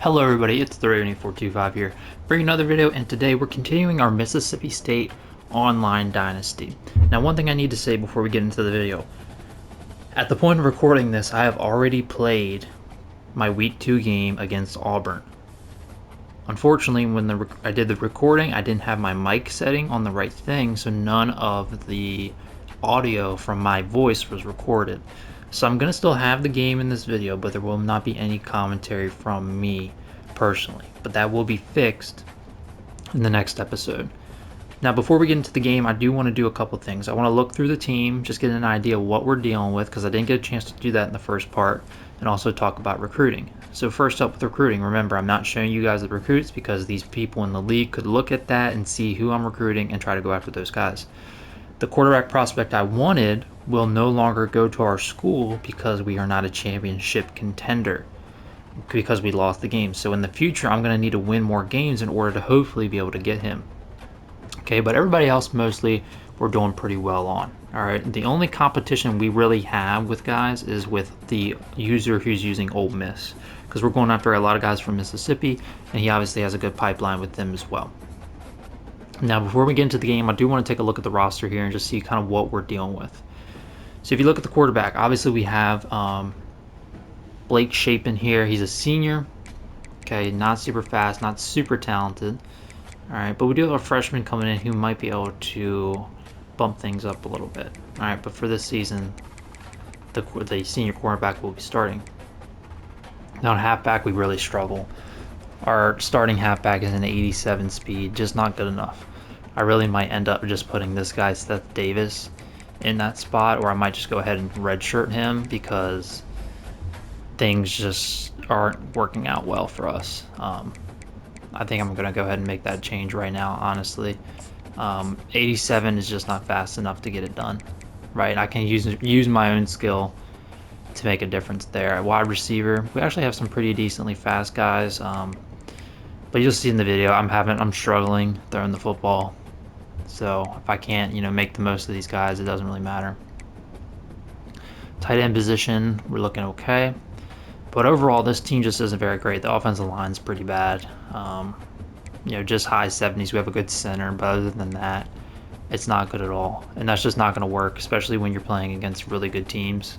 Hello everybody, it's the Raven8425 here, bringing another video, and today we're continuing our Mississippi State online dynasty. Now, one thing I need to say before we get into the video. At the point of recording this, I have already played my Week 2 game against Auburn. Unfortunately, when I did the recording, I didn't have my mic setting on the right thing, so none of the audio from my voice was recorded. So I'm going to still have the game in this video, but there will not be any commentary from me personally. But that will be fixed in the next episode. Now, before we get into the game, I do want to do a couple things. I want to look through the team, just get an idea of what we're dealing with, because I didn't get a chance to do that in the first part, and also talk about recruiting. So first up with recruiting, remember, I'm not showing you guys the recruits because these people in the league could look at that and see who I'm recruiting and try to go after those guys. The quarterback prospect I wanted will no longer go to our school because we are not a championship contender, because we lost the game. So in the future, I'm going to need to win more games in order to hopefully be able to get him. Okay, but everybody else mostly we're doing pretty well on. All right, the only competition we really have with guys is with the user who's using Ole Miss, because we're going after a lot of guys from Mississippi, and he obviously has a good pipeline with them as well. Now, before we get into the game, I do want to take a look at the roster here and just see kind of what we're dealing with. So if you look at the quarterback, obviously we have Blake Shapen here. He's a senior. Okay, not super fast, not super talented. All right, but we do have a freshman coming in who might be able to bump things up a little bit. All right, but for this season, the senior quarterback will be starting. Now, at halfback, we really struggle. Our starting halfback is an 87 speed, just not good enough. I really might end up just putting this guy, Seth Davis, in that spot, or I might just go ahead and redshirt him because things just aren't working out well for us. I think I'm going to go ahead and make that change right now, honestly. 87 is just not fast enough to get it done, right? I can use my own skill to make a difference there. At wide receiver, we actually have some pretty decently fast guys, but you'll see in the video, I'm struggling throwing the football. So if I can't, make the most of these guys, it doesn't really matter. Tight end position, we're looking okay. But overall, this team just isn't very great. The offensive line's pretty bad. Just high 70s. We have a good center, but other than that, it's not good at all. And that's just not going to work, especially when you're playing against really good teams.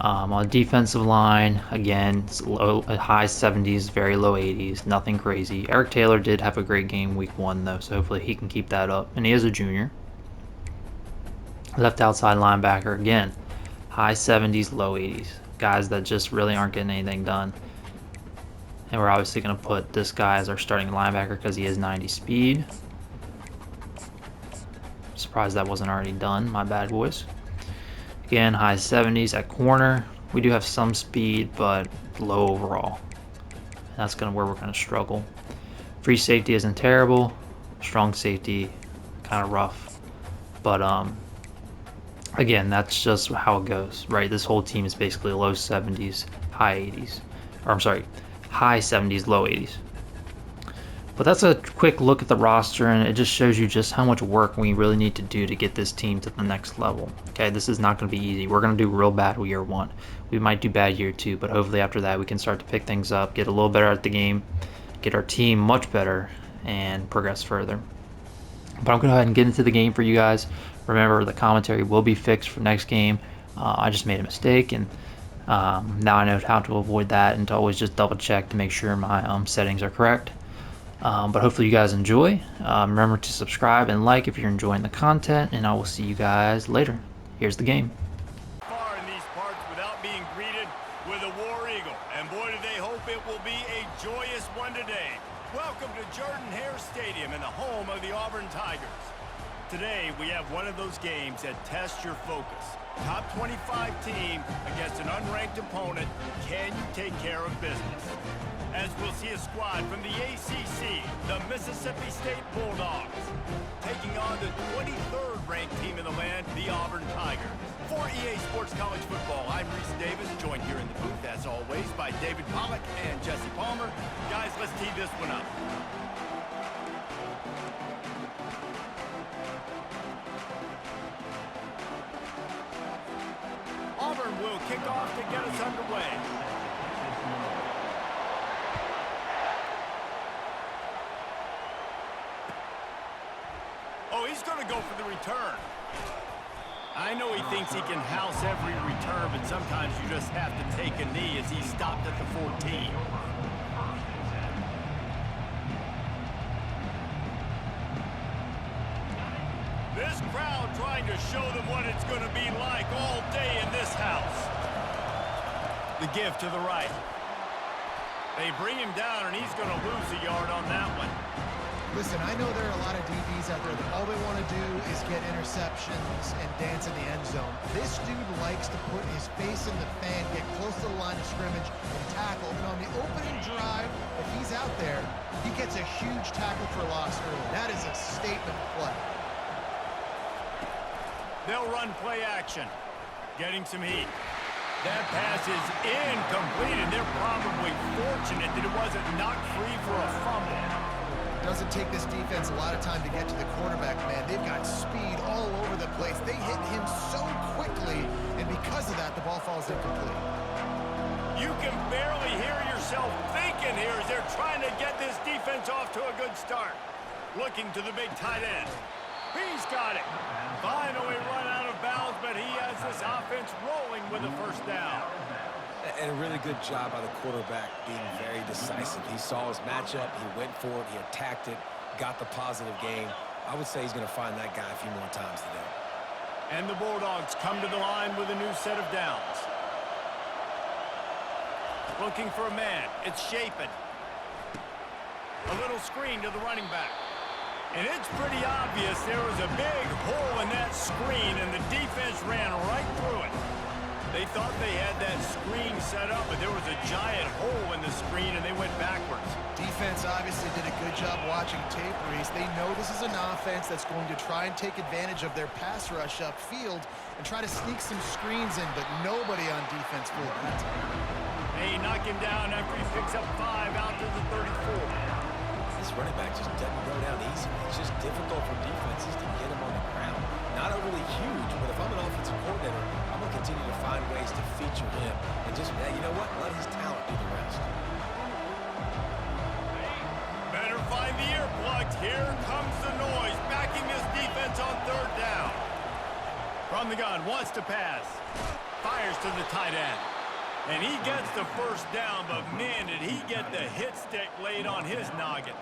On the defensive line, again, it's high 70s, very low 80s, nothing crazy. Eric Taylor did have a great game week 1, though, so hopefully he can keep that up. And he is a junior. Left outside linebacker, again, high 70s, low 80s. Guys that just really aren't getting anything done. And we're obviously going to put this guy as our starting linebacker because he is 90 speed. Surprised that wasn't already done. My bad, boys. Again, high 70s at corner. We do have some speed, but low overall. That's where we're going to struggle. Free safety isn't terrible. Strong safety, kind of rough. But again, that's just how it goes, right? This whole team is basically low 70s, high 80s. Or I'm sorry, high 70s, low 80s. But that's a quick look at the roster, and it just shows you just how much work we really need to do to get this team to the next level. Okay, this is not going to be easy. We're going to do real bad year 1. We might do bad year 2, but hopefully after that we can start to pick things up, get a little better at the game, get our team much better, and progress further. But I'm going to go ahead and get into the game for you guys. Remember, the commentary will be fixed for next game. I just made a mistake, and now I know how to avoid that and to always just double check to make sure my settings are correct. But hopefully you guys enjoy. Remember to subscribe and like if you're enjoying the content, and I will see you guys later. Here's the game. Far in these parts without being greeted with a War Eagle, and boy, do they hope it will be a joyous one today. Welcome to Jordan-Hare Stadium and the home of the Auburn Tigers. Today, we have one of those games that tests your focus. Top 25 team against an unranked opponent. Can you take care of business? As we'll see a squad from the ACC, the Mississippi State Bulldogs, taking on the 23rd ranked team in the land, the Auburn Tigers. For EA Sports College Football, I'm Reese Davis, joined here in the booth, as always, by David Pollack and Jesse Palmer. Guys, let's tee this one up. Auburn will kick off to get us underway. He's going to go for the return. I know he thinks he can house every return, but sometimes you just have to take a knee as he stopped at the 14. This crowd trying to show them what it's going to be like all day in this house. The give to the right. They bring him down, and he's going to lose a yard on that one. Listen, I know there are a lot of DBs out there that all they want to do is get interceptions and dance in the end zone. This dude likes to put his face in the fan, get close to the line of scrimmage, and tackle. And on the opening drive, if he's out there, he gets a huge tackle for loss early. That is a statement play. They'll run play action, getting some heat. That pass is incomplete, and they're probably fortunate that it wasn't knocked free for a fumble. Doesn't take this defense a lot of time to get to the quarterback, man. They've got speed all over the place. They hit him so quickly, and because of that, the ball falls incomplete. You can barely hear yourself thinking here as they're trying to get this defense off to a good start. Looking to the big tight end. He's got it. Finally run out of bounds, but he has this offense rolling with a first down. And a really good job by the quarterback being very decisive. He saw his matchup, he went for it, he attacked it, got the positive game. I would say he's going to find that guy a few more times today. And the Bulldogs come to the line with a new set of downs. Looking for a man. It's Shapen. A little screen to the running back. And it's pretty obvious there was a big hole in that screen, and the defense ran right through it. They thought they had that screen set up, but there was a giant hole in the screen, and they went backwards. Defense obviously did a good job watching tape, Reese. They know this is an offense that's going to try and take advantage of their pass rush upfield and try to sneak some screens in, but nobody on defense fooled that time. They knock him down after he picks up 5 out to the 34. This running back just doesn't go down easy. It's just difficult for defenses to get him on the ground. Not overly huge, but if I'm an offensive coordinator, I'm going to continue to find ways to feature him and just, you know what, let his talent do the rest. Better find the earplugs. Here comes the noise, backing this defense on third down. From the gun, wants to pass. Fires to the tight end. And he gets the first down, but man, did he get the hit stick laid on his noggin.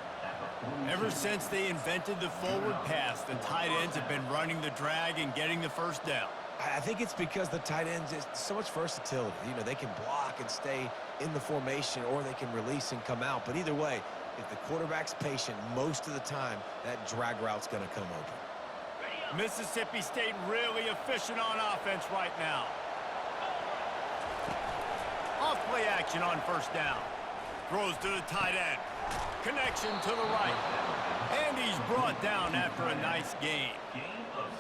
Ever since they invented the forward pass, the tight ends have been running the drag and getting the first down. I think it's because the tight ends is so much versatility. You know, they can block and stay in the formation, or they can release and come out. But either way, if the quarterback's patient most of the time, that drag route's going to come open. Mississippi State really efficient on offense right now. Off play action on first down. Throws to the tight end. Connection to the right. And he's brought down after a nice gain.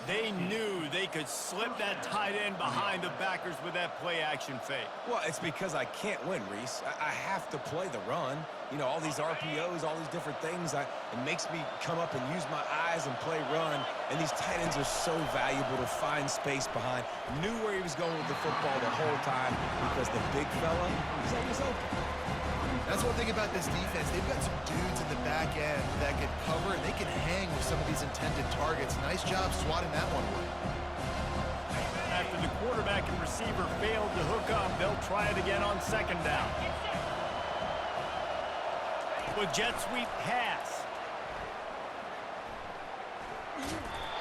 They knew they could slip that tight end behind the backers with that play action fake. Well, it's because I can't win, Reese. I have to play the run. You know, all these RPOs, all these different things, it makes me come up and use my eyes and play run. And these tight ends are so valuable to find space behind. Knew where he was going with the football the whole time because the big fella, he's always open. That's one thing about this defense. They've got some dudes in the back end that can cover, and they can hang with some of these intended targets. Nice job swatting that one away. After the quarterback and receiver failed to hook up, they'll try it again on second down. With jet sweep pass.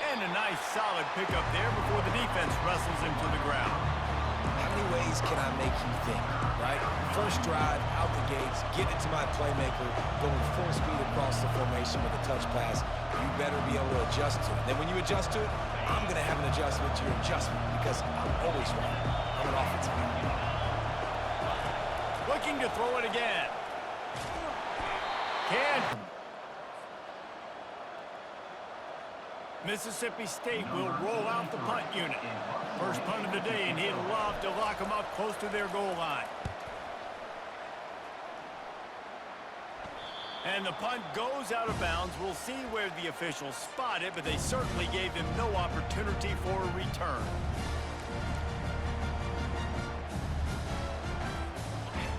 And a nice solid pickup there before the defense wrestles him to the ground. How many ways can I make you think, right? First drive, out the gates, get it to my playmaker, going full speed across the formation with a touch pass. You better be able to adjust to it. Then when you adjust to it, I'm going to have an adjustment to your adjustment because I'm always right. I'm an offensive guy. Looking to throw it again. Mississippi State will roll out the punt unit. First punt of the day, and he'd love to lock them up close to their goal line. And the punt goes out of bounds. We'll see where the officials spot it, but they certainly gave him no opportunity for a return.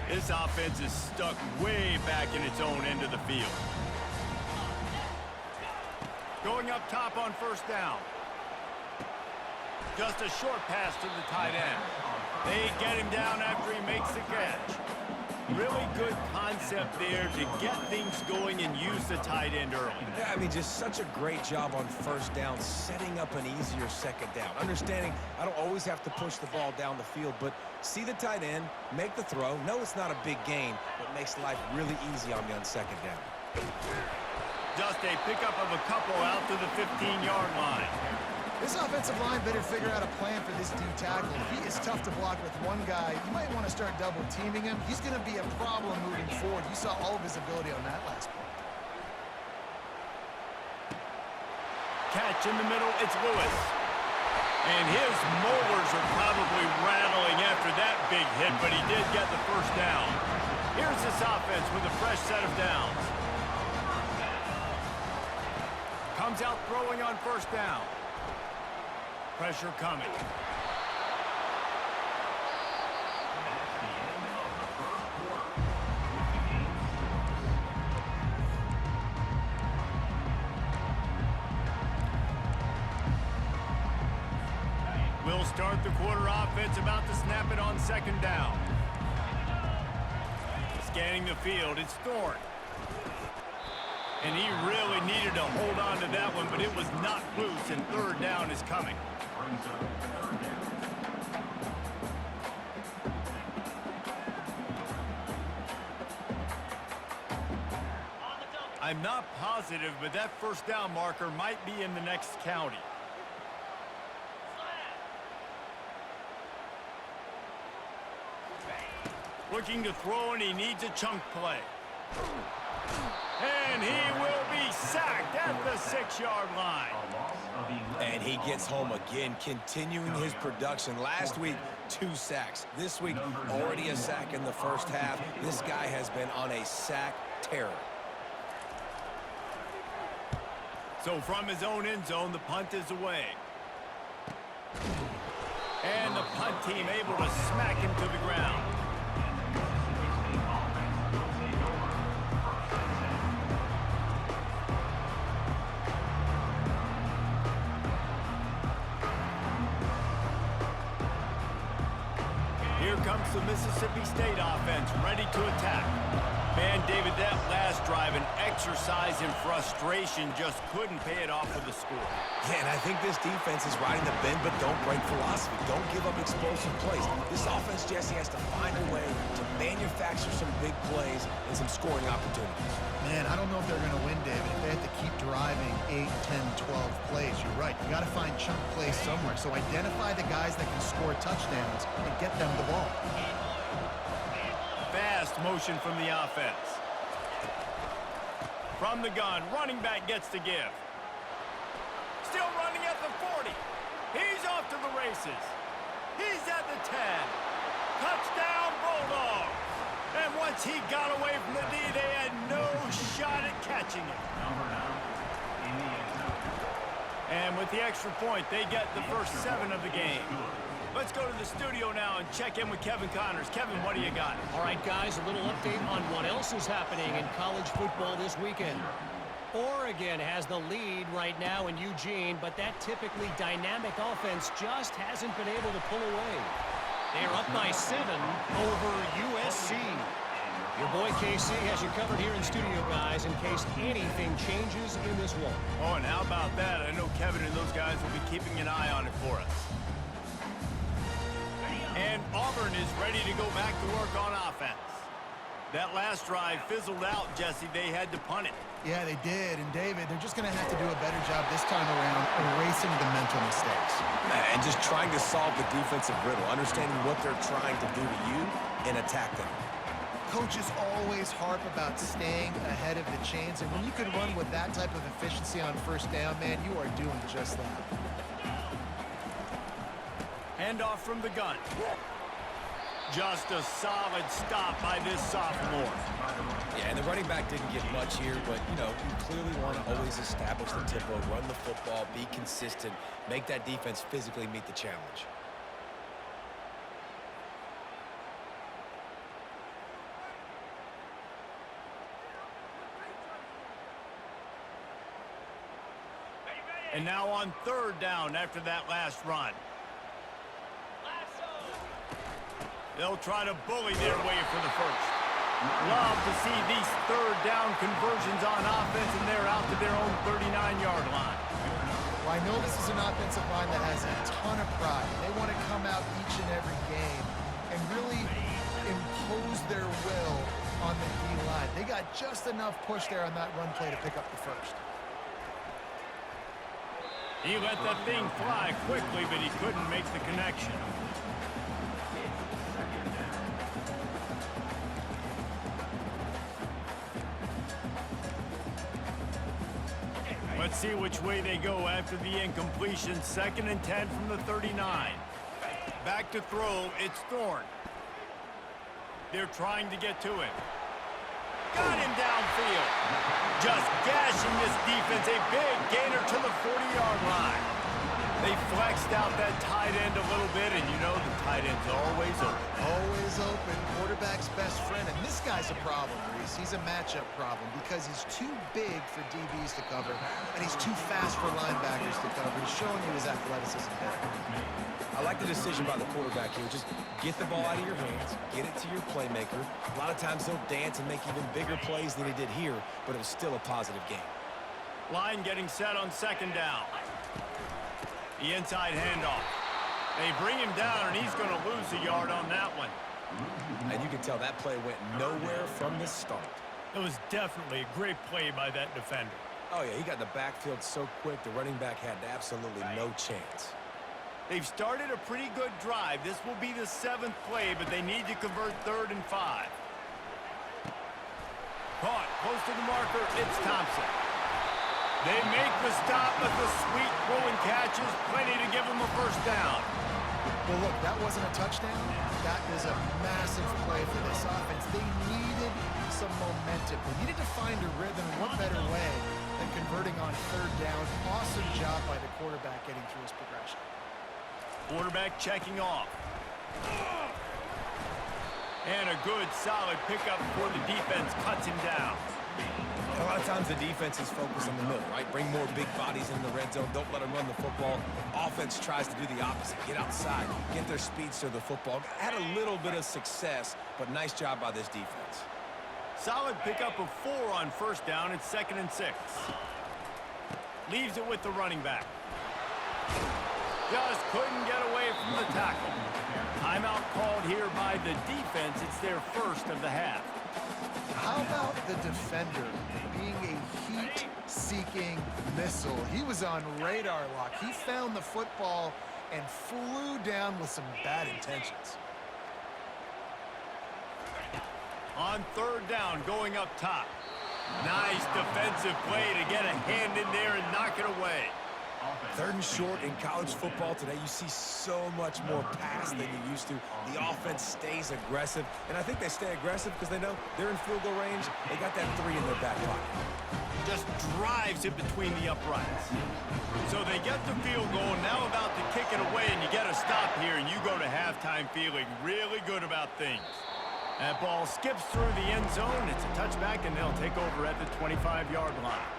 This offense is stuck way back in its own end of the field. Going up top on first down. Just a short pass to the tight end. They get him down after he makes the catch. Really good concept there to get things going and use the tight end early. Yeah, I mean, just such a great job on first down, setting up an easier second down. Understanding I don't always have to push the ball down the field, but see the tight end, make the throw. No, it's not a big gain, but makes life really easy on me on second down. Just a pickup of a couple out to the 15-yard line. This offensive line better figure out a plan for this D tackle. He is tough to block with one guy. You might want to start double teaming him. He's going to be a problem moving forward. You saw all of his ability on that last play. Catch in the middle, it's Lewis. And his molars are probably rattling after that big hit, but he did get the first down. Here's this offense with a fresh set of downs. Comes out throwing on first down. Pressure coming. We'll start the quarter offense, about to snap it on second down. Scanning the field, it's Thorne. And he really needed to hold on to that one, but it was not loose, and third down is coming. I'm not positive, but that first down marker might be in the next county. Looking to throw, and he needs a chunk play. And he will be sacked at the 6-yard line. And he gets home again, continuing his production. Last week, 2 sacks. This week, already a sack in the first half. This guy has been on a sack terror. So from his own end zone, the punt is away. And the punt team able to smack him to the ground. Here comes the Mississippi State offense, ready to attack. Man, David, that last drive, an exercise in frustration, just couldn't pay it off with the score. Yeah, and I think this defense is riding the bend but don't break philosophy. Don't give up explosive plays. This offense, Jesse, has to find a way to manufacture some big plays and some scoring opportunities. Man, I don't know if they're going to win, David, if they have to keep driving 8, 10, 12 plays. You're right. You got to find chunk plays somewhere. So identify the guys that can score touchdowns and get them the ball. Fast motion from the offense. From the gun, running back gets to give. Still running at the 40. He's off to the races. He's at the 10. Touchdown, Bulldogs. And once he got away from the D, they had no shot at catching him. And with the extra point, they get the first 7 of the game. Let's go to the studio now and check in with Kevin Connors. Kevin, what do you got? All right, guys, a little update on what else is happening in college football this weekend. Oregon has the lead right now in Eugene, but that typically dynamic offense just hasn't been able to pull away. They're up by 7 over USC. Your boy KC has you covered here in studio, guys, in case anything changes in this one. Oh, and how about that? I know Kevin and those guys will be keeping an eye on it for us. And Auburn is ready to go back to work on offense. That last drive fizzled out, Jesse. They had to punt it. Yeah, they did. And, David, they're just going to have to do a better job this time around erasing the mental mistakes. And just trying to solve the defensive riddle, understanding what they're trying to do to you and attack them. Coaches always harp about staying ahead of the chains, and when you can run with that type of efficiency on first down, man, you are doing just that. Handoff from the gun. Just a solid stop by this sophomore. Yeah, and the running back didn't get much here, but, you know, you clearly want to always establish the tempo, run the football, be consistent, make that defense physically meet the challenge. And now on third down after that last run. They'll try to bully their way for the first. Love to see these third down conversions on offense, and they're out to their own 39-yard line. Well, I know this is an offensive line that has a ton of pride. They want to come out each and every game and really impose their will on the D-line. They got just enough push there on that run play to pick up the first. He let that thing fly quickly, but he couldn't make the connection. Let's see which way they go after the incompletion. 2nd and 10 from the 39. Back to throw, it's Thorne. They're trying to get to him. Got him downfield. Just gashing this defense. A big gainer to the 40-yard line. They flexed out that tight end a little bit, and you know the tight end's always open. Always open. Quarterback's best friend. And this guy's a problem, Reese. He's a matchup problem because he's too big for DBs to cover, and he's too fast for linebackers to cover. He's showing you his athleticism there. I like the decision by the quarterback here. Just get the ball out of your hands, get it to your playmaker. A lot of times they'll dance and make even bigger plays than he did here, but it was still a positive game. Line getting set on 2nd down. The inside handoff. They bring him down, and he's going to lose a yard on that one. And you can tell that play went nowhere from the start. It was definitely a great play by that defender. Oh, yeah, he got in the backfield so quick, the running back had absolutely no chance. They've started a pretty good drive. This will be the 7th play, but they need to convert 3rd and 5. Caught close to the marker. It's Thompson. They make the stop, but the sweet throw and catch is plenty to give them a first down. Well, look, that wasn't a touchdown. That was a massive play for this offense. They needed some momentum. They needed to find a rhythm. What better way than converting on 3rd down? Awesome job by the quarterback getting through his progression. Quarterback checking off. And a good, solid pickup before the defense cuts him down. A lot of times the defense is focused on the middle, right? Bring more big bodies in the red zone. Don't let them run the football. Offense tries to do the opposite. Get outside. Get their speeds to the football. Had a little bit of success, but nice job by this defense. Solid pickup of 4 on 1st down. It's 2nd and 6. Leaves it with the running back. Just couldn't get away from the tackle. Timeout called here by the defense. It's their first of the half. How about the defender being a heat-seeking missile? He was on radar lock. He found the football and flew down with some bad intentions. On 3rd down, going up top. Nice defensive play to get a hand in there and knock it away. 3rd and short in college football today, you see so much more pass than you used to. The offense stays aggressive, and I think they stay aggressive because they know they're in field goal range. They got that 3 in their back pocket. Just drives it between the uprights. So they get the field goal, now about to kick it away, and you get a stop here, and you go to halftime feeling really good about things. That ball skips through the end zone. It's a touchback, and they'll take over at the 25-yard line.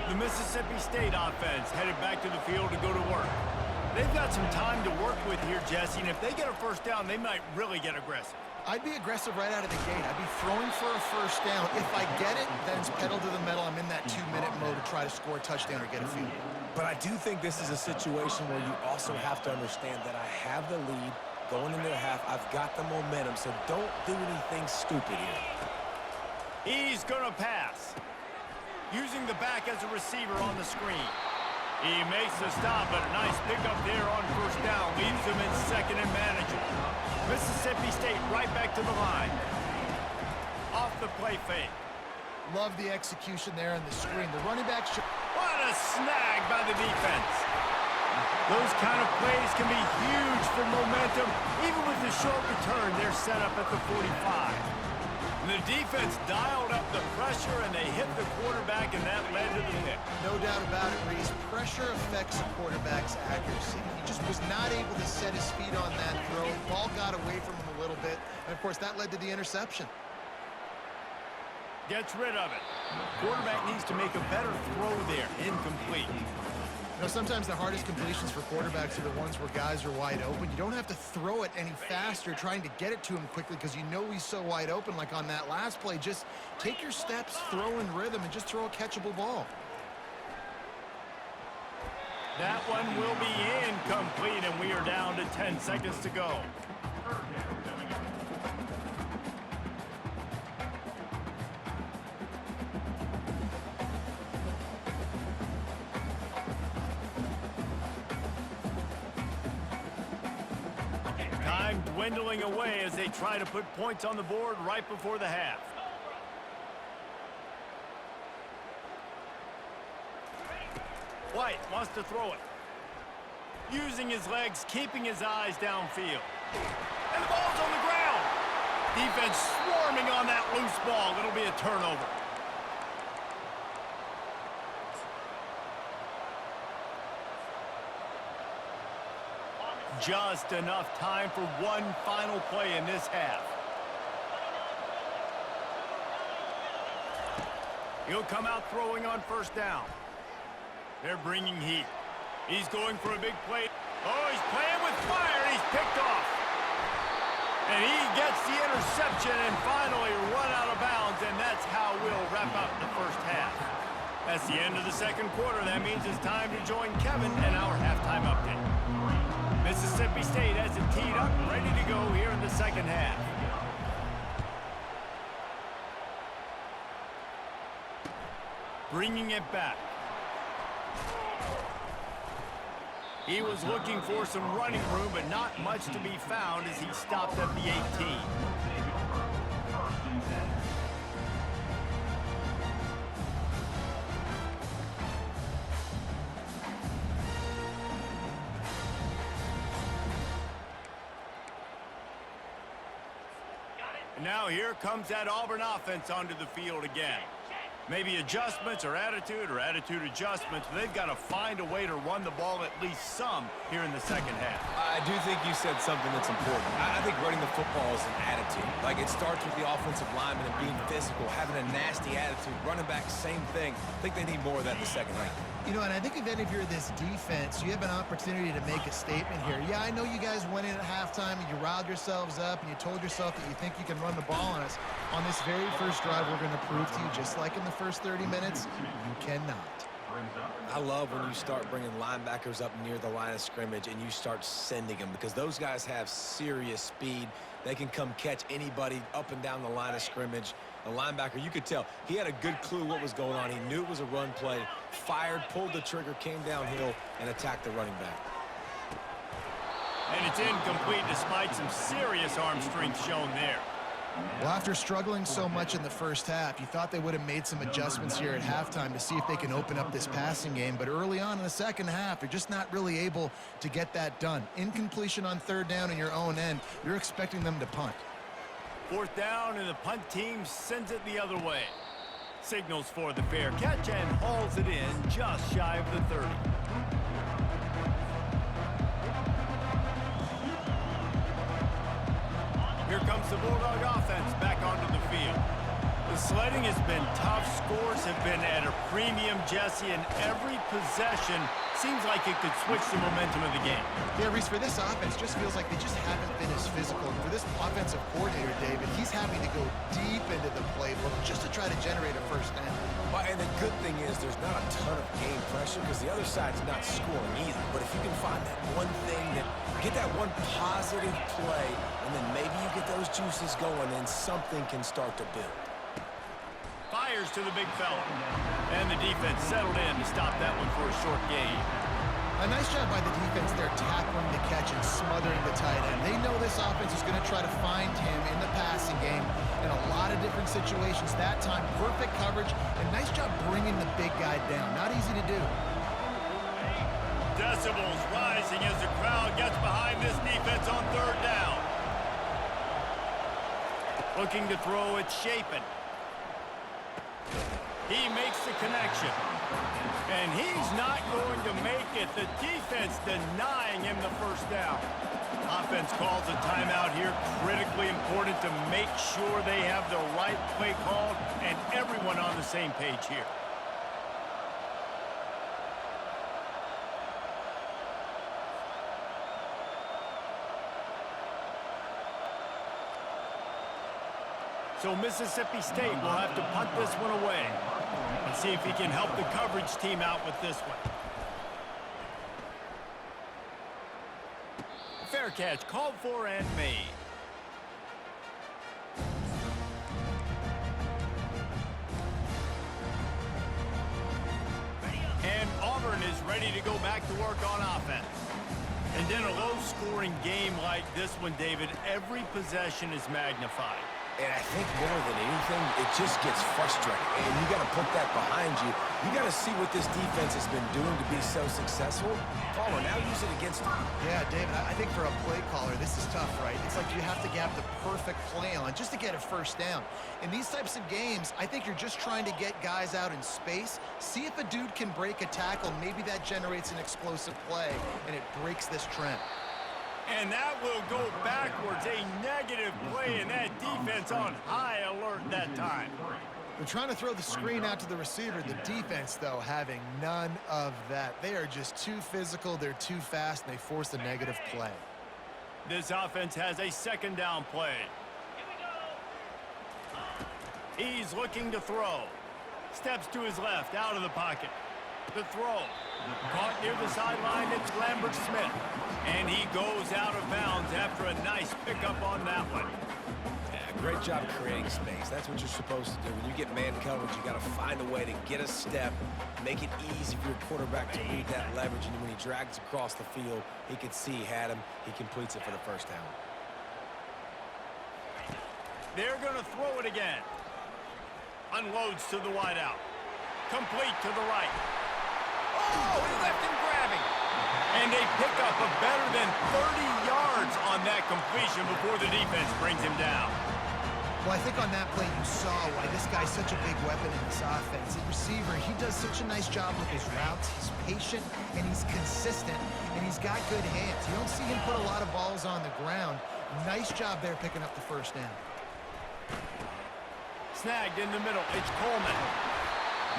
The Mississippi State offense headed back to the field to go to work. They've got some time to work with here, Jesse, and if they get a first down, they might really get aggressive. I'd be aggressive right out of the gate. I'd be throwing for a first down. If I get it, then it's pedal to the metal. I'm in that 2-minute mode to try to score a touchdown or get a field goal. But I do think this is a situation where you also have to understand that I have the lead going into the half. I've got the momentum, so don't do anything stupid here. He's going to pass. Using the back as a receiver on the screen. He makes the stop, but a nice pickup there on 1st down. Leaves him in 2nd and manageable. Mississippi State right back to the line. Off the play fake. Love the execution there on the screen. The running back... What a snag by the defense. Those kind of plays can be huge for momentum. Even with the short return, they're set up at the 45. The defense dialed up the pressure, and they hit the quarterback, and that led to the pick. No doubt about it, Reese. Pressure affects a quarterback's accuracy. He just was not able to set his feet on that throw. Ball got away from him a little bit, and, of course, that led to the interception. Gets rid of it. Quarterback needs to make a better throw there. Incomplete. You know, sometimes the hardest completions for quarterbacks are the ones where guys are wide open. You don't have to throw it any faster trying to get it to him quickly because you know he's so wide open like on that last play. Just take your steps, throw in rhythm, and just throw a catchable ball. That one will be incomplete, and we are down to 10 seconds to go. Time dwindling away as they try to put points on the board right before the half. White wants to throw it. Using his legs, keeping his eyes downfield. And the ball's on the ground. Defense swarming on that loose ball. It'll be a turnover. Just enough time for one final play in this half. He'll come out throwing on first down. They're bringing heat. He's going for a big play. Oh, he's playing with fire. He's picked off. And he gets the interception and finally run out of bounds, and that's how we'll wrap up the first half. That's the end of the second quarter. That means it's time to join Kevin in our halftime update. Mississippi State has it teed up, ready to go here in the second half. Bringing it back. He was looking for some running room, but not much to be found as he stopped at the 18. And now here comes that Auburn offense onto the field again. Maybe adjustments or attitude adjustments. They've got to find a way to run the ball at least some here in the second half. I do think you said something that's important. I think running the football is an attitude. Like, it starts with the offensive lineman and being physical, having a nasty attitude. Running back, same thing. I think they need more of that in the second half. You know, and I think if you're this defense, you have an opportunity to make a statement here. Yeah, I know you guys went in at halftime and you riled yourselves up and you told yourself that you think you can run the ball on us. On this very first drive, we're going to prove to you, just like in the first 30 minutes, you cannot. I love when you start bringing linebackers up near the line of scrimmage and you start sending them, because those guys have serious speed. They can come catch anybody up and down the line of scrimmage. The linebacker, you could tell, he had a good clue what was going on. He knew it was a run play, fired, pulled the trigger, came downhill, and attacked the running back. And it's incomplete despite some serious arm strength shown there. Well, after struggling so much in the first half, you thought they would have made some adjustments here at halftime to see if they can open up this passing game. But early on in the second half, they're just not really able to get that done. Incompletion on third down in your own end, you're expecting them to punt. Fourth down, and the punt team sends it the other way. Signals for the fair catch and hauls it in just shy of the 30. Here comes the Bulldog offense back onto the field. The sledding has been tough. Scores have been at a premium, Jesse, and every possession seems like it could switch the momentum of the game. Yeah, Reese, for this offense, just feels like they just haven't been as physical. And for this offensive coordinator, David, he's having to go deep into the playbook just to try to generate a first down. Well, and the good thing is there's not a ton of game pressure because the other side's not scoring either. But if you can find that one thing, that get that one positive play, and then maybe you get those juices going and something can start to build. Fires to the big fella. And the defense settled in to stop that one for a short gain. A nice job by the defense there, tackling the catch and smothering the tight end. They know this offense is going to try to find him in the passing game in a lot of different situations. That time, perfect coverage, and nice job bringing the big guy down. Not easy to do. Decibels rising as the crowd gets behind this defense on third down. Looking to throw, it's Chapin. He makes the connection. And he's not going to make it. The defense denying him the first down. Offense calls a timeout here. Critically important to make sure they have the right play called and everyone on the same page here. So Mississippi State will have to punt this one away. And see if he can help the coverage team out with this one. Fair catch, called for and made. And Auburn is ready to go back to work on offense. And in a low-scoring game like this one, David, every possession is magnified. And I think more than anything, it just gets frustrating. And you got to put that behind you. You got to see what this defense has been doing to be so successful. Caller, now use it against them. Yeah, David, I think for a play caller, this is tough, right? It's like you have to have the perfect play on just to get a first down. In these types of games, I think you're just trying to get guys out in space, see if a dude can break a tackle. Maybe that generates an explosive play, and it breaks this trend. And that will go backwards. A negative play, and that defense on high alert that time. They're trying to throw the screen out to the receiver. The defense, though, having none of that. They are just too physical. They're too fast, and they force a negative play. This offense has a second down play. He's looking to throw. Steps to his left, out of the pocket. The throw. Caught near the sideline, it's Lambert Smith. And he goes out of bounds after a nice pickup on that one. Yeah, great job creating space. That's what you're supposed to do. When you get man coverage, you got to find a way to get a step, make it easy for your quarterback to read that leverage. And when he drags across the field, he can see he had him. He completes it for the first down. They're going to throw it again. Unloads to the wideout. Complete to the right. Oh, he left him grabbing. And they pick up a better than 30 yards on that completion before the defense brings him down. Well, I think on that play you saw why this guy's such a big weapon in this offense. The receiver, he does such a nice job with his routes. He's patient, and he's consistent, and he's got good hands. You don't see him put a lot of balls on the ground. Nice job there picking up the first down. Snagged in the middle. It's Coleman.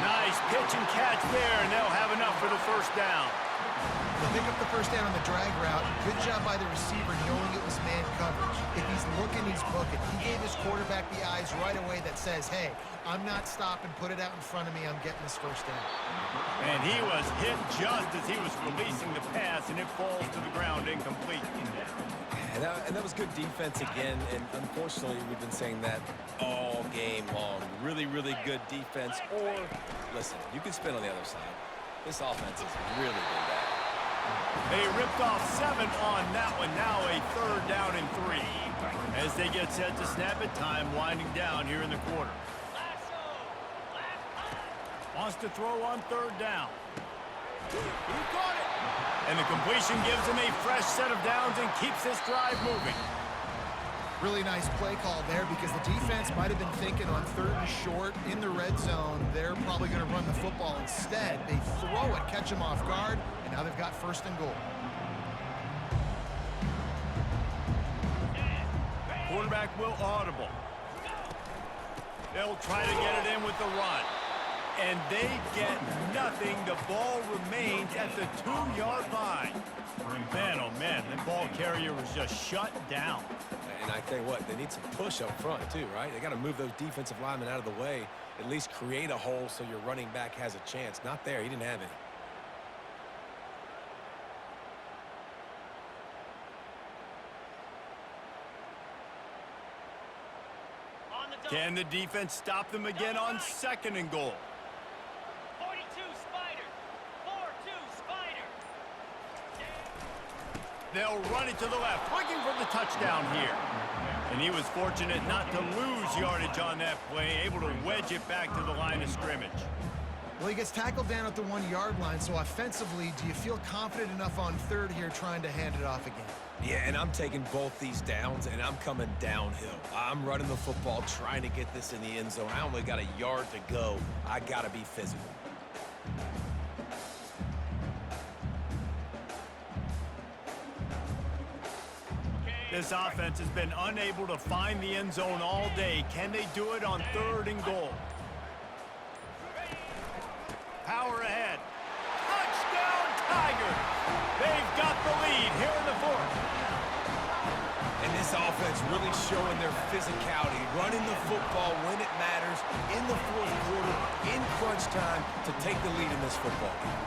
Nice pitch and catch there, and they'll have enough for the first down. They pick up the first down on the drag route. Good job by the receiver knowing it was man coverage. If he's looking, he's booking. He gave his quarterback the eyes right away that says, hey, I'm not stopping. Put it out in front of me. I'm getting this first down. And he was hit just as he was releasing the pass, and it falls to the ground incomplete. And that was good defense again, and unfortunately, we've been saying that all game long. Really, really good defense. Or, listen, you can spin on the other side. This offense has really been bad. They ripped off 7 on that one. Now a third down and 3. As they get set to snap it, time winding down here in the quarter. Wants to throw on third down. He caught it. And the completion gives him a fresh set of downs and keeps this drive moving. Really nice play call there because the defense might have been thinking on third and short in the red zone. They're probably going to run the football instead. They throw it, catch him off guard, and now they've got first and goal. Quarterback will audible. They'll try to get it in with the run. And they get nothing. The ball remains at the 2-yard line. Man, oh man, the ball carrier was just shut down. And I tell you what, they need some push up front too, right? They got to move those defensive linemen out of the way, at least create a hole so your running back has a chance. Not there, he didn't have any. Can the defense stop them again on second and goal? 42 Spider. 4-2 Spider. They'll run it to the left, looking for the touchdown here. And he was fortunate not to lose yardage on that play, able to wedge it back to the line of scrimmage. Well, he gets tackled down at the 1-yard line, so offensively, do you feel confident enough on third here trying to hand it off again? Yeah, and I'm taking both these downs, and I'm coming downhill. I'm running the football, trying to get this in the end zone. I only got a yard to go. I got to be physical. This offense has been unable to find the end zone all day. Can they do it on 3rd and goal? Power ahead. Touchdown, Tigers! They've got the lead here in the 4th. And this offense really showing their physicality, running the football when it matters, in the 4th quarter, in crunch time, to take the lead in this football game.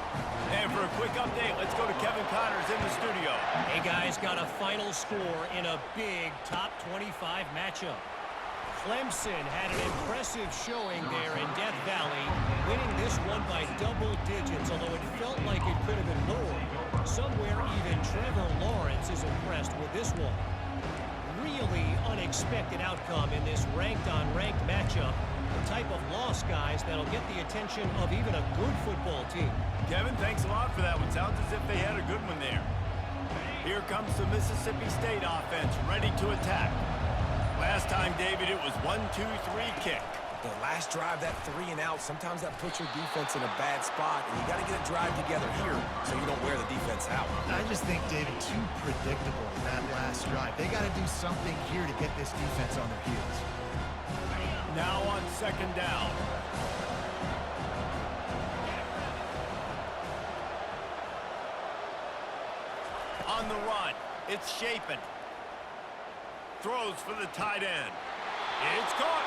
And for a quick update, let's go to Kevin Connors in the studio. Hey, guys, got a final score in a big top 25 matchup. Clemson had an impressive showing there in Death Valley, winning this one by double digits, although it felt like it could have been more. Somewhere even Trevor Lawrence is impressed with this one. Really unexpected outcome in this ranked-on-ranked matchup. The type of loss, guys, that'll get the attention of even a good football team. Kevin, thanks a lot for that one. Sounds as if they had a good one there. Here comes the Mississippi State offense, ready to attack. Last time, David, it was 1-2-3 kick. The last drive, that 3 and out, sometimes that puts your defense in a bad spot, and you got to get a drive together here so you don't wear the defense out. I just think, David, too predictable in that last drive. They got to do something here to get this defense on their heels. Now on 2nd down. On the run, it's Shapen. Throws for the tight end. It's caught.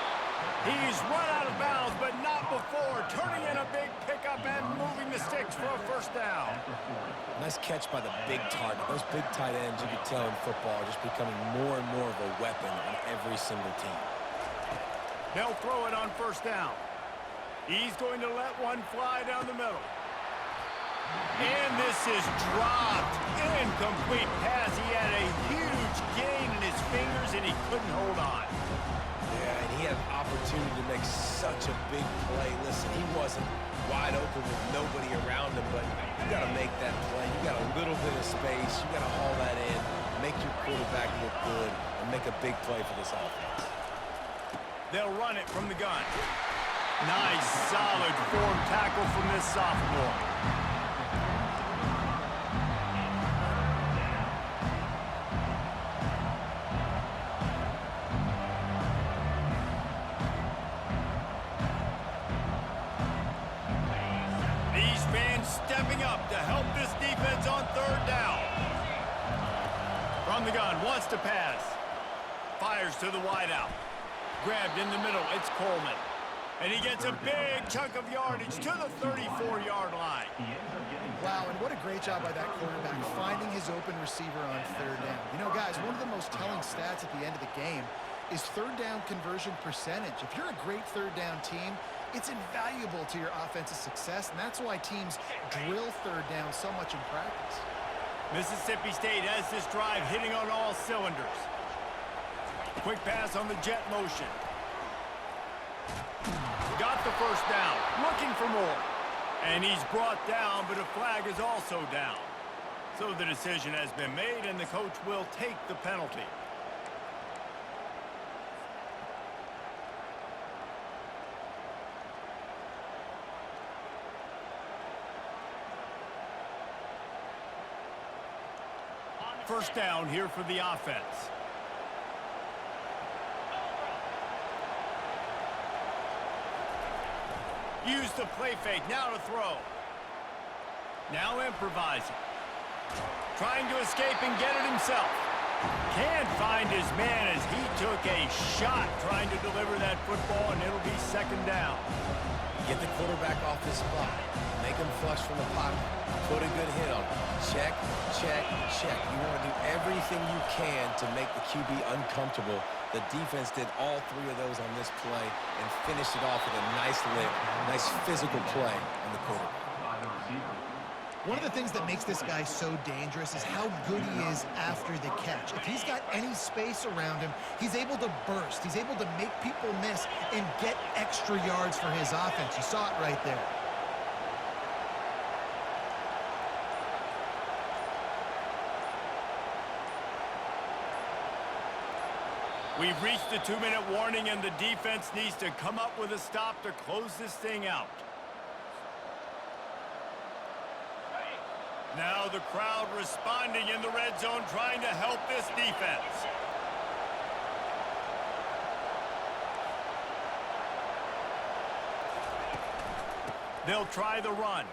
He's run out of bounds, but not before. Turning in a big pickup and moving the sticks for a 1st down. Nice catch by the big target. Those big tight ends, you can tell in football, are just becoming more and more of a weapon on every single team. They'll throw it on 1st down. He's going to let one fly down the middle. And this is dropped. Incomplete pass. He had a huge gain in his fingers, and he couldn't hold on. Yeah, and he had an opportunity to make such a big play. Listen, he wasn't wide open with nobody around him, but you got to make that play. You got a little bit of space. You got to haul that in, make your quarterback look good, and make a big play for this offense. They'll run it from the gun. Nice, solid form tackle from this sophomore. These fans stepping up to help this defense on 3rd down. From the gun, wants to pass. Fires to the wideout. Grabbed in the middle, it's Coleman. And he gets a big chunk of yardage to the 34-yard line. Wow, and what a great job by that quarterback, finding his open receiver on 3rd down. You know, guys, one of the most telling stats at the end of the game is 3rd down conversion percentage. If you're a great 3rd down team, it's invaluable to your offensive success, and that's why teams drill 3rd down so much in practice. Mississippi State has this drive hitting on all cylinders. Quick pass on the jet motion. Got the 1st down, looking for more. And he's brought down, but a flag is also down. So the decision has been made, and the coach will take the penalty. First down here for the offense. Use the play fake, now to throw. Now improvising. Trying to escape and get it himself. Can't find his man as he took a shot trying to deliver that football, and it'll be 2nd down. Get the quarterback off the spot. Make him flush from the pocket. Put a good hit on him. Check, check, check. You want to do everything you can to make the QB uncomfortable. The defense did all 3 of those on this play and finished it off with a nice lick, nice physical play on the quarterback. One of the things that makes this guy so dangerous is how good he is after the catch. If he's got any space around him, he's able to burst. He's able to make people miss and get extra yards for his offense. You saw it right there. We've reached the 2-minute warning, and the defense needs to come up with a stop to close this thing out. Now the crowd responding in the red zone, trying to help this defense. They'll try the run.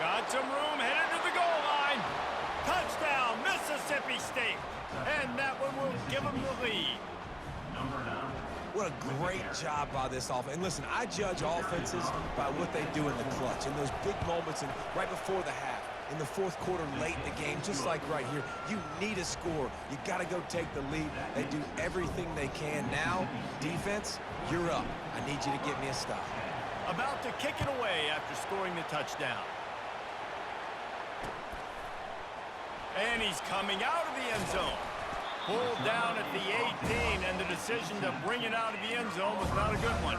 Got some room, headed to the goal line. Touchdown, Mississippi State. And that one will give them the lead. What a great job by this offense. And listen, I judge offenses by what they do in the clutch, in those big moments and right before the half, in the fourth quarter, late in the game, just like right here. You need a score. You got to go take the lead. They do everything they can. Now, defense, you're up. I need you to get me a stop. About to kick it away after scoring the touchdown. And he's coming out of the end zone. Pulled down at the 18, and the decision to bring it out of the end zone was not a good one.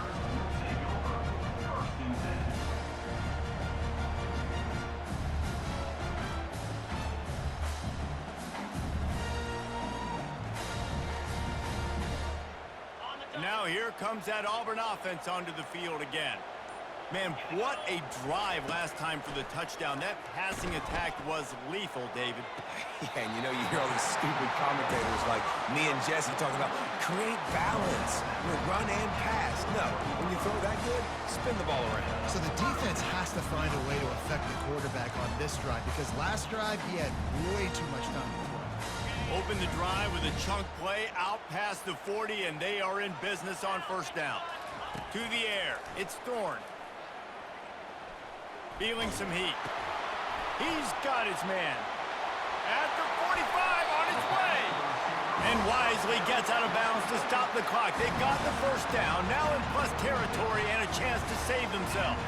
Now here comes that Auburn offense onto the field again. Man, what a drive last time for the touchdown. That passing attack was lethal, David. Yeah, and you know, you hear all these stupid commentators like me and Jesse talking about create balance, run and pass. No, when you throw that good, spin the ball around. So the defense has to find a way to affect the quarterback on this drive because last drive he had way too much time to throw. Open the drive with a chunk play out past the 40, and they are in business on first down. To the air, it's Thorne. Feeling some heat. He's got his man. At the 45, on his way. And wisely gets out of bounds to stop the clock. They got the first down, now in plus territory and a chance to save themselves.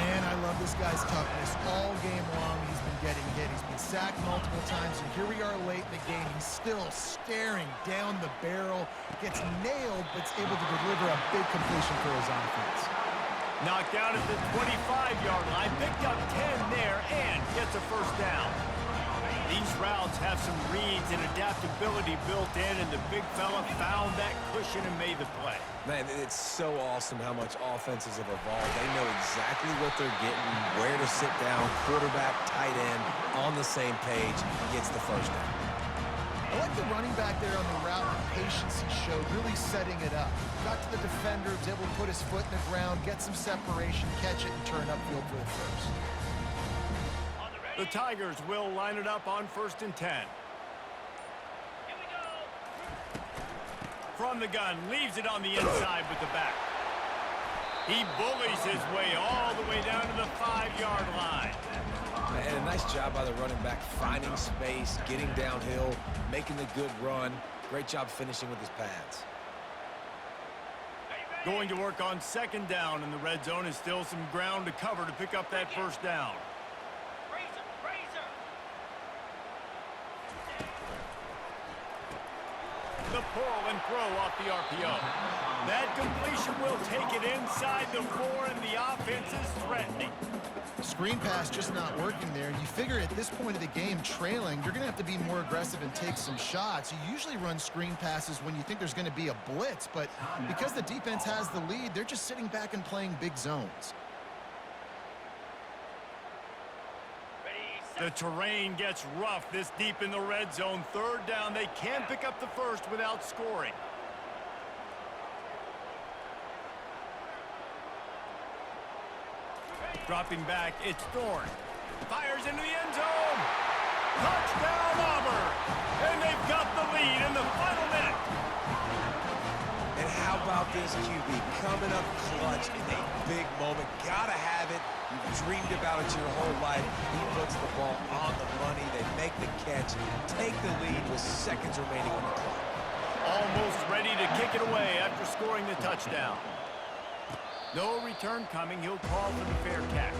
Man, I love this guy's toughness. All game long, he's been getting hit. He's been sacked multiple times, and here we are late in the game. He's still staring down the barrel, gets nailed, but is able to deliver a big completion for his offense. Knocked down at the 25-yard line, picked up 10 there, and gets a first down. These routes have some reads and adaptability built in, and the big fella found that cushion and made the play. Man, it's so awesome how much offenses have evolved. They know exactly what they're getting, where to sit down, quarterback, tight end, on the same page, gets the first down. I like the running back there on the route and the patience he showed, really setting it up. Got to the defender, was able to put his foot in the ground, get some separation, catch it, and turn upfield for the first. The Tigers will line it up on 1st and 10. Here we go. From the gun, leaves it on the inside with the back. He bullies his way all the way down to the 5-yard line. And a nice job by the running back, finding space, getting downhill, making the good run. Great job finishing with his pads. Going to work on 2nd down, and the red zone is still some ground to cover to pick up that first down. Razor. The pull and throw off the RPO. That completion will take it inside the 4, and the offense is threatening. Screen pass just not working there. You figure at this point of the game, trailing, you're going to have to be more aggressive and take some shots. You usually run screen passes when you think there's going to be a blitz, but because the defense has the lead, they're just sitting back and playing big zones. The terrain gets rough this deep in the red zone. 3rd down, they can pick up the first without scoring. Dropping back, it's Thorne. Fires into the end zone. Touchdown, Auburn. And they've got the lead in the final minute. And how about this QB coming up clutch in a big moment? Gotta have it. You've dreamed about it your whole life. He puts the ball on the money. They make the catch, take the lead with seconds remaining on the clock. Almost ready to kick it away after scoring the touchdown. No return coming. He'll call for the fair catch.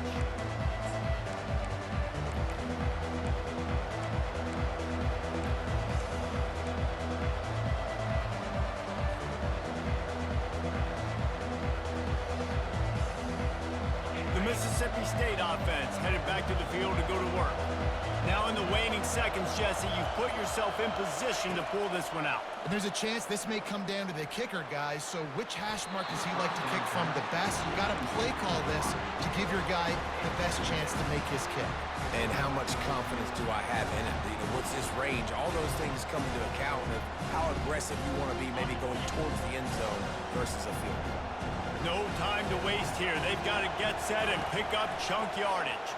The Mississippi State offense headed back to the field to go to work. Now in the waning seconds, Jesse, you've put yourself in position to pull this one out. And there's a chance this may come down to the kicker, guys. So which hash mark does he like to kick from the best? You got to play call this to give your guy the best chance to make his kick. And how much confidence do I have in it? You know, what's his range? All those things come into account of how aggressive you want to be, maybe going towards the end zone versus a field goal. No time to waste here. They've got to get set and pick up chunk yardage.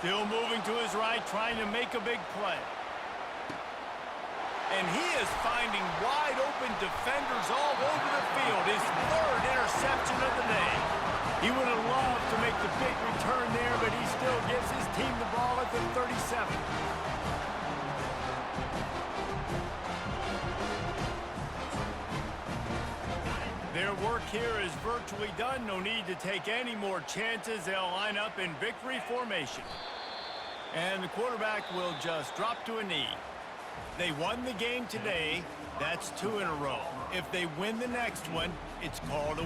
Still moving to his right, trying to make a big play. And he is finding wide-open defenders all over the field. His third interception of the day. He would have loved to make the big return there, but he still gives his team the ball at the 37. Their work here is virtually done. No need to take any more chances. They'll line up in victory formation. And the quarterback will just drop to a knee. They won the game today. That's 2 in a row. If they win the next one, it's called a